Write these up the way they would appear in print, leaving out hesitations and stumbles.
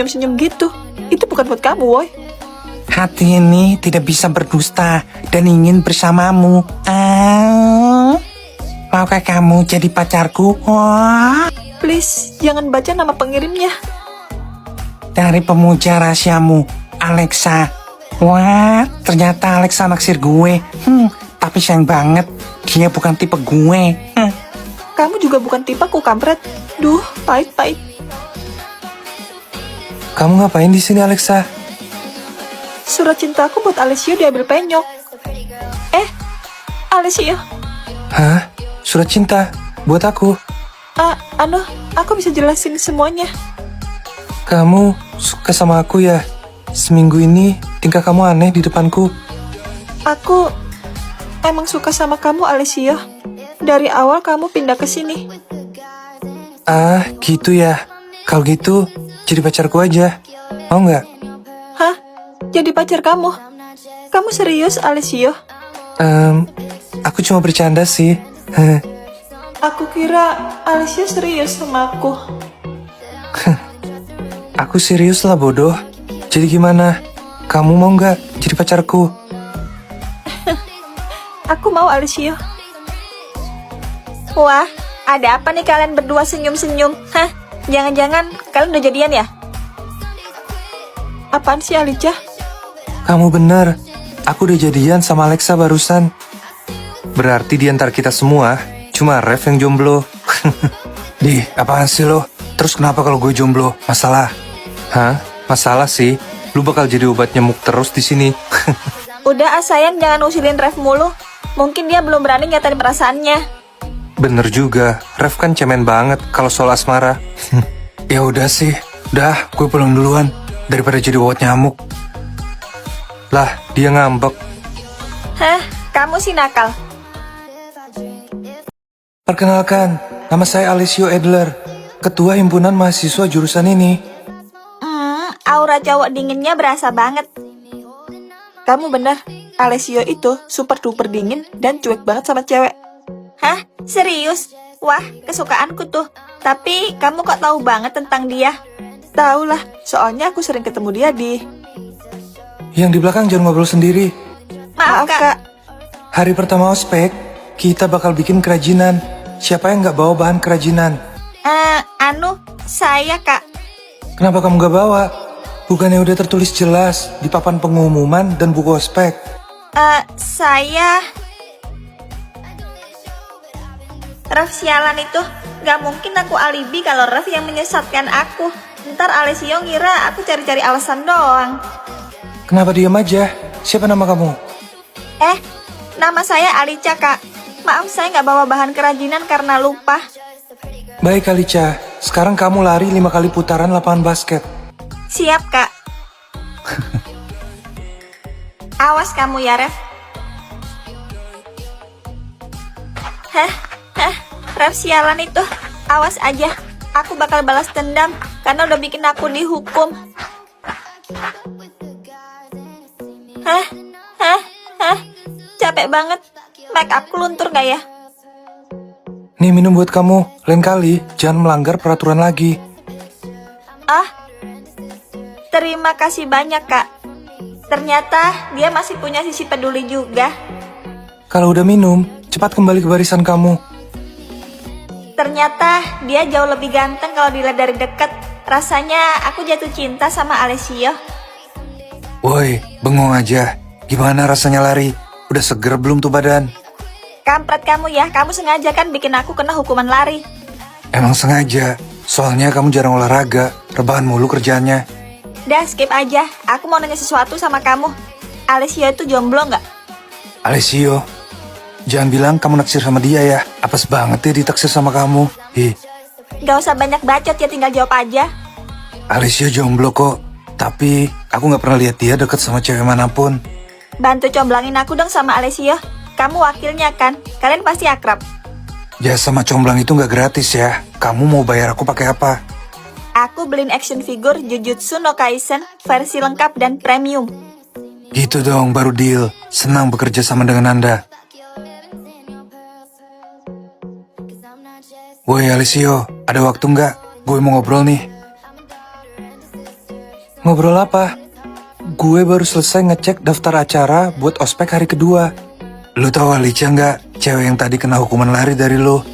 senyum-senyum gitu. Itu bukan buat kamu, woy. Hati ini tidak bisa berdusta dan ingin bersamamu. Maukah kamu jadi pacarku? Please, jangan baca nama pengirimnya. Dari pemuja rahasiamu, Alexa. Wah, ternyata Alexa naksir gue. Tapi sayang banget, dia bukan tipe gue. Kamu juga bukan tipeku, kampret. Duh, pahit-pahit. Kamu ngapain di sini, Alexa? Surat cintaku buat Alessio diambil penyok. Alessio. Hah? Surat cinta? Buat aku? Aku bisa jelasin semuanya. Kamu suka sama aku ya? Seminggu ini tingkah kamu aneh di depanku. Aku emang suka sama kamu, Alessio. Dari awal kamu pindah ke sini. Gitu ya. Kalau gitu, jadi pacarku aja. Mau nggak? Hah? Jadi pacar kamu? Kamu serius, Alessio? Aku cuma bercanda sih. Aku kira Alessio serius sama aku. Aku serius lah, bodoh. Jadi gimana? Kamu mau nggak jadi pacarku? Aku mau, Alessio. Wah, ada apa nih kalian berdua senyum-senyum? Hah? Jangan-jangan kalian udah jadian ya? Apaan sih, Alicia? Kamu bener. Aku udah jadian sama Alexa barusan. Berarti di antara kita semua, cuma Rev yang jomblo. Di, apaan sih lo? Terus kenapa kalau gue jomblo? Masalah? Hah? Masalah sih. Lu bakal jadi obat nyamuk terus di sini. Udah sayang, jangan usilin Rev mulu. Mungkin dia belum berani nyatain perasaannya. Bener juga. Rev kan cemen banget kalau soal asmara. Ya udah sih. Udah, gue pulang duluan. Daripada jadi obat nyamuk. Lah, dia ngambek. Hah? Kamu sih nakal. Perkenalkan, nama saya Alessio Adler, ketua himpunan mahasiswa jurusan ini. Aura cowok dinginnya berasa banget. Kamu bener, Alessio itu super duper dingin dan cuek banget sama cewek. Hah? Serius? Wah, kesukaanku tuh. Tapi kamu kok tahu banget tentang dia? Tahu lah, soalnya aku sering ketemu dia di... Yang di belakang jangan ngobrol sendiri. Maaf, Kak. Hari pertama ospek, kita bakal bikin kerajinan. Siapa yang nggak bawa bahan kerajinan? Saya, Kak. Kenapa kamu nggak bawa? Bukannya udah tertulis jelas di papan pengumuman dan buku ospek? Saya... Raf sialan itu. Gak mungkin aku alibi kalau Raf yang menyesatkan aku. Ntar Alessio ngira aku cari-cari alasan doang. Kenapa diam aja? Siapa nama kamu? Nama saya Alicia, Kak. Maaf, saya nggak bawa bahan kerajinan karena lupa. Baik, Alicia. Sekarang kamu lari 5 kali putaran lapangan basket. Siap, Kak. Awas kamu ya, Ref. Ref sialan itu. Awas aja. Aku bakal balas dendam karena udah bikin aku dihukum. Capek banget. Make upku luntur gak ya? Nih minum buat kamu. Lain kali jangan melanggar peraturan lagi. Terima kasih banyak, Kak. Ternyata dia masih punya sisi peduli juga. Kalau udah minum, cepat kembali ke barisan kamu. Ternyata dia jauh lebih ganteng kalau dilihat dari dekat. Rasanya aku jatuh cinta sama Alessio. Woi, bengong aja. Gimana rasanya lari? Udah seger belum tuh badan? Kampret kamu ya, kamu sengaja kan bikin aku kena hukuman lari. Emang sengaja, soalnya kamu jarang olahraga, rebahan mulu kerjaannya. Dah skip aja, aku mau nanya sesuatu sama kamu. Alessio itu jomblo nggak? Alessio, jangan bilang kamu naksir sama dia ya. Apes banget ya ditaksir sama kamu. Gak usah banyak bacot ya, tinggal jawab aja. Alessio jomblo kok, tapi aku gak pernah lihat dia deket sama cewek manapun. Bantu comblangin aku dong sama Alessio. Kamu wakilnya kan, kalian pasti akrab. Jasa sama comblang itu gak gratis ya. Kamu mau bayar aku pakai apa? Aku beliin action figure Jujutsu no Kaisen versi lengkap dan premium. Gitu dong, baru deal. Senang bekerja sama dengan Anda. Woi Alessio, ada waktu nggak? Gue mau ngobrol nih. Ngobrol apa? Gue baru selesai ngecek daftar acara buat ospek hari kedua. Lu tahu Alicia nggak? Cewek yang tadi kena hukuman lari dari lu.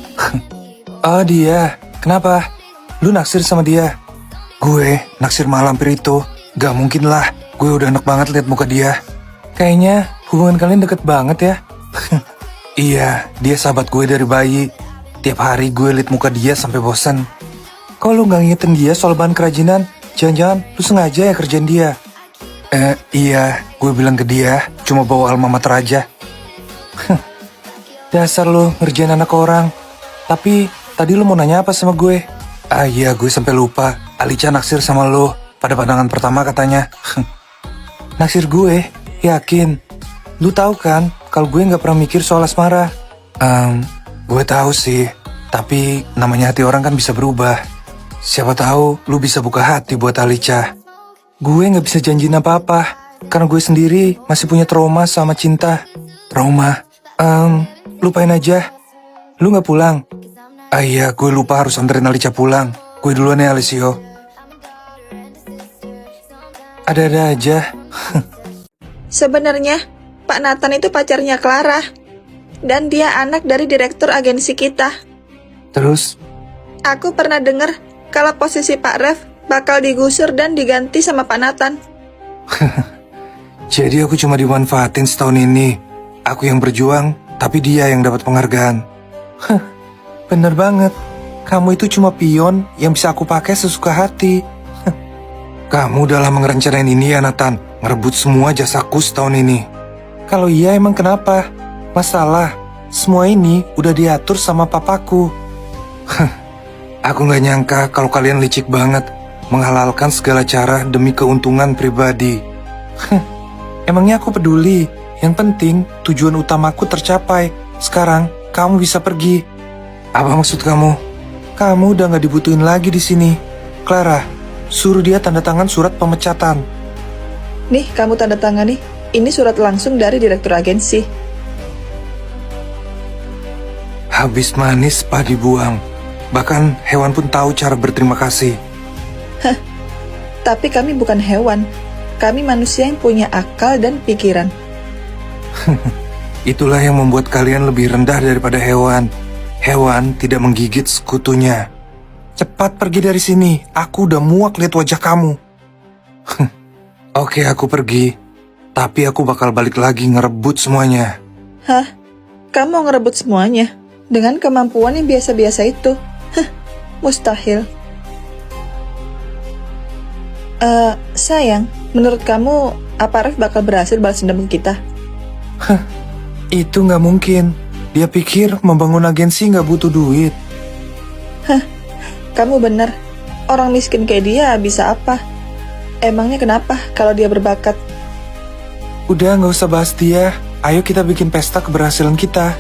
Oh dia, kenapa? Lu naksir sama dia? Gue naksir sama lampir itu? Gak mungkin lah, gue udah enak banget liat muka dia. Kayaknya hubungan kalian deket banget ya. Iya, dia sahabat gue dari bayi. Tiap hari gue liat muka dia sampai bosan. Kok lu gak ngingetin dia soal bahan kerajinan? Jangan-jangan lu sengaja ya kerjain dia? Iya, gue bilang ke dia, cuma bawa alma mater aja. Dasar lu ngerjain anak orang. Tapi, tadi lu mau nanya apa sama gue? Ah iya, gue sampai lupa. Alicia naksir sama lu, pada pandangan pertama katanya. Naksir gue? Yakin? Lu tahu kan, kalau gue gak pernah mikir soal asmara. Gue tahu sih, tapi namanya hati orang kan bisa berubah. Siapa tahu lu bisa buka hati buat Alicia. Gue gak bisa janjiin apa-apa, karena gue sendiri masih punya trauma sama cinta. Trauma? Lupain aja. Lu gak pulang? Ah iya, gue lupa harus anterin Alicia pulang. Gue duluan ya, Alessio. Ada-ada aja. Sebenarnya, Pak Nathan itu pacarnya Clara. Dan dia anak dari direktur agensi kita. Terus? Aku pernah dengar kalau posisi Pak Rev bakal digusur dan diganti sama Pak Nathan. Jadi aku cuma dimanfaatin setahun ini. Aku yang berjuang, tapi dia yang dapat penghargaan. Bener banget. Kamu itu cuma pion yang bisa aku pakai sesuka hati. Kamu udah lama ngerencanain ini ya Nathan, ngerebut semua jasaku setahun ini. Kalau iya emang kenapa? Masalah, semua ini udah diatur sama papaku. Aku gak nyangka kalau kalian licik banget, menghalalkan segala cara demi keuntungan pribadi. Emangnya aku peduli? Yang penting tujuan utamaku tercapai. Sekarang kamu bisa pergi. Apa maksud kamu? Kamu udah gak dibutuhin lagi di sini. Clara, suruh dia tanda tangan surat pemecatan. Nih, kamu tanda tangani. Ini surat langsung dari direktur agensi. Habis manis padi buang. Bahkan hewan pun tahu cara berterima kasih. Tapi kami bukan hewan. Kami manusia yang punya akal dan pikiran. Itulah yang membuat kalian lebih rendah daripada hewan. Hewan tidak menggigit sekutunya. Cepat pergi dari sini. Aku udah muak lihat wajah kamu. Oke, aku pergi. Tapi aku bakal balik lagi ngerebut semuanya. Hah? Kamu mau ngerebut semuanya? Dengan kemampuan yang biasa-biasa itu? Mustahil. Sayang, menurut kamu apa Rev bakal berhasil balas dendam ke kita? Itu nggak mungkin. Dia pikir membangun agensi nggak butuh duit. Kamu bener. Orang miskin kayak dia bisa apa? Emangnya kenapa kalau dia berbakat? Udah nggak usah bahas dia. Ayo kita bikin pesta keberhasilan kita.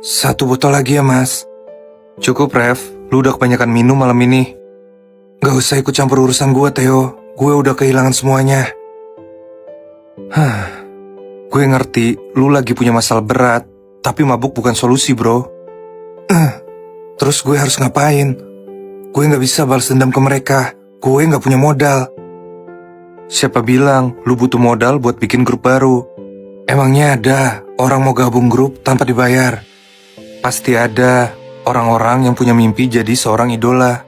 Satu botol lagi ya mas. Cukup Rev, lu udah kebanyakan minum malam ini. Gak usah ikut campur urusan gue Theo. Gue udah kehilangan semuanya. Gue ngerti lu lagi punya masalah berat. Tapi mabuk bukan solusi bro. Terus gue harus ngapain? Gue gak bisa balas dendam ke mereka. Gue gak punya modal. Siapa bilang lu butuh modal buat bikin grup baru? Emangnya ada orang mau gabung grup tanpa dibayar? Pasti ada orang-orang yang punya mimpi jadi seorang idola.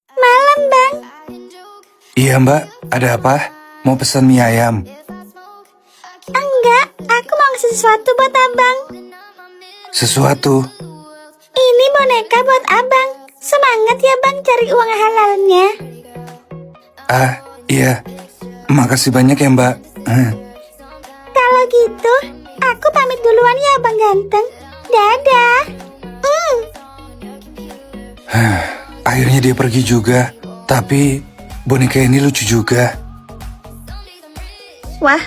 Malam, Bang. Iya mbak, ada apa? Mau pesan mie ayam? Enggak, aku mau ngasih sesuatu buat Abang. Sesuatu? Ini boneka buat Abang. Semangat ya Bang cari uang halalnya. Ah, iya. Makasih banyak ya mbak. Kalau gitu, aku pamit duluan ya Bang Ganteng. Dadah. Akhirnya dia pergi juga. Tapi boneka ini lucu juga. Wah,